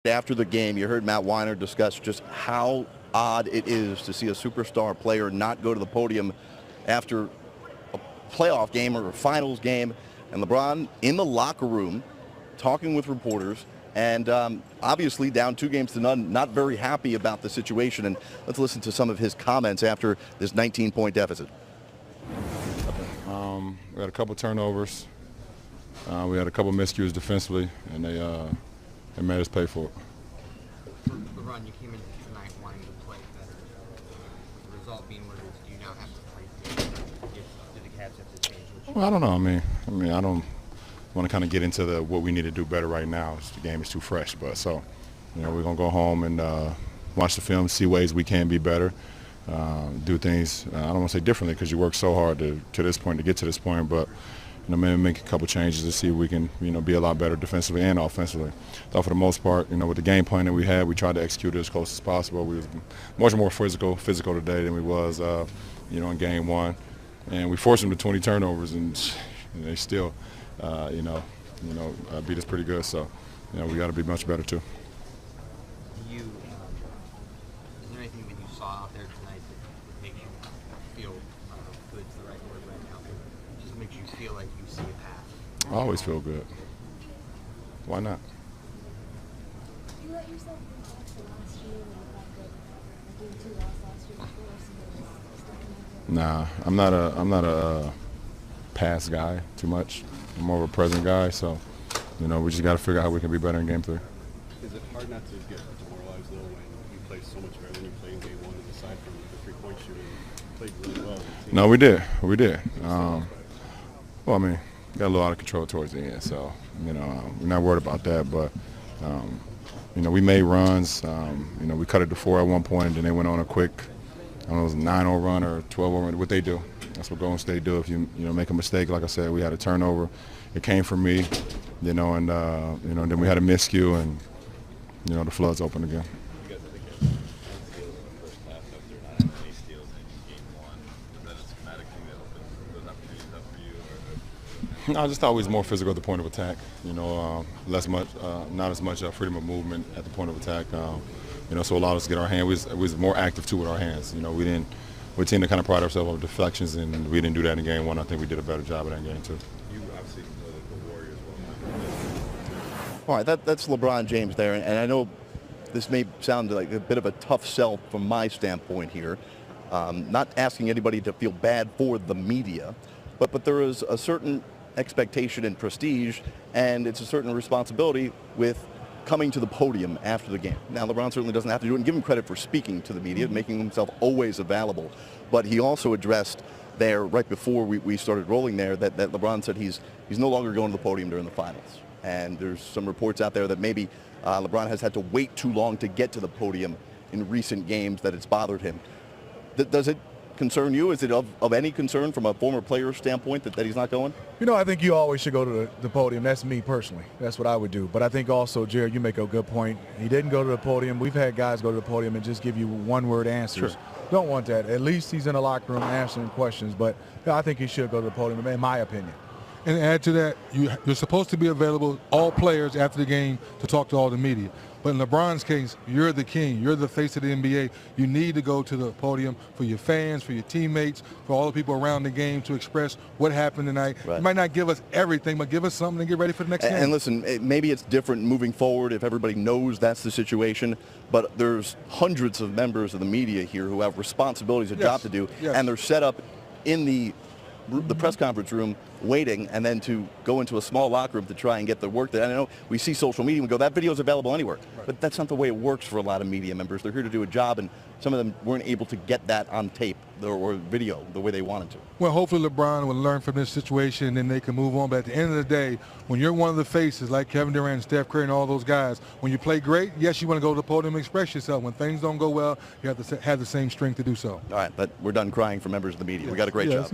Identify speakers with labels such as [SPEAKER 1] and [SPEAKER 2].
[SPEAKER 1] After the game, you heard Matt Weiner discuss just how odd it is to see a superstar player not go to the podium after a playoff game or a finals game. And LeBron in the locker room talking with reporters and obviously down 2-0, not very happy about the situation. And let's listen to some of his comments after this 19-point deficit.
[SPEAKER 2] We had a couple turnovers. We had a couple miscues defensively, and they made us pay for it.
[SPEAKER 3] LeBron, you came in tonight wanting to play better. The result being what it is, do you now have to play good? Do the Cavs have to change?
[SPEAKER 2] Well, I don't know. I mean, I don't want to kind of get into what we need to do better right now. The game is too fresh, but so, we're gonna go home and watch the film, see ways we can be better, do things. I don't want to say differently because you work so hard to this point, to get to this point, but. Maybe make a couple changes to see if we can, be a lot better defensively and offensively. Though for the most part, with the game plan that we had, we tried to execute it as close as possible. We was much more physical today than we was, in game one, and we forced them to 20 turnovers, and they still, beat us pretty good. So, we got to be much better too.
[SPEAKER 3] Is there anything that you saw out there tonight that makes you feel good's the right word right now? Just makes you feel like you see a path.
[SPEAKER 2] I always feel good. Why not?
[SPEAKER 4] You let yourself relax the last year and the fact that you lost last year before,
[SPEAKER 2] Nah, I'm not a past guy too much. I'm more of a present guy, so we just got to figure out how we can be better in game 3.
[SPEAKER 5] Is it hard not to get demoralized though when you play so much better than you played in game 1, and aside from the 3-point shooting, you played really well?
[SPEAKER 2] No, we did. Well, got a little out of control towards the end, so we're not worried about that. But we made runs. We cut it to 4 at one point, and then they went on a quick, I don't know, it was a 9-0 run or 12-0 run. What they do, that's what Golden State do. If you make a mistake, like I said, we had a turnover. It came from me, and then we had a miscue, and the flood's open again. I just thought we was more physical at the point of attack. Not as much freedom of movement at the point of attack. So allowed us to get our hand. We was more active too with our hands. We tend to kind of pride ourselves on deflections, and we didn't do that in game 1. I think we did a better job of that in game 2.
[SPEAKER 5] You obviously the Warriors well.
[SPEAKER 1] All right, that's LeBron James there, and I know this may sound like a bit of a tough sell from my standpoint here. Not asking anybody to feel bad for the media, but there is a certain expectation and prestige, and it's a certain responsibility with coming to the podium after the game. Now, LeBron certainly doesn't have to do it, and give him credit for speaking to the media, making himself always available. But he also addressed there right before we started rolling there that LeBron said he's no longer going to the podium during the finals. And there's some reports out there that maybe LeBron has had to wait too long to get to the podium in recent games, that it's bothered him. Does it concern you? Is it of any concern from a former player standpoint that he's not going?
[SPEAKER 6] I think you always should go to the podium. That's me personally. That's what I would do. But I think also, Jared, you make a good point. He didn't go to the podium. We've had guys go to the podium and just give you one-word answers.
[SPEAKER 1] Sure.
[SPEAKER 6] Don't want that. At least he's in the locker room answering questions. But I think he should go to the podium, in my opinion.
[SPEAKER 7] And add to that, you're supposed to be available, all players after the game, to talk to all the media. But in LeBron's case, you're the king. You're the face of the NBA. You need to go to the podium for your fans, for your teammates, for all the people around the game to express what happened tonight. Right. You might not give us everything, but give us something to get ready for the next game.
[SPEAKER 1] And listen, maybe it's different moving forward if everybody knows that's the situation, but there's hundreds of members of the media here who have responsibilities, a job to do, and they're set up in the press conference room waiting, and then to go into a small locker room to try and get the work that I know we see social media and we go, that video is available anywhere. Right. But that's not the way it works for a lot of media members. They're here to do a job, and some of them weren't able to get that on tape or video the way they wanted to.
[SPEAKER 7] Well, hopefully LeBron will learn from this situation and then they can move on. But at the end of the day, when you're one of the faces like Kevin Durant, Steph Curry, and all those guys, when you play great, yes, you want to go to the podium and express yourself. When things don't go well, you have to have the same strength to do so.
[SPEAKER 1] All right, but we're done crying for members of the media. We got a great job.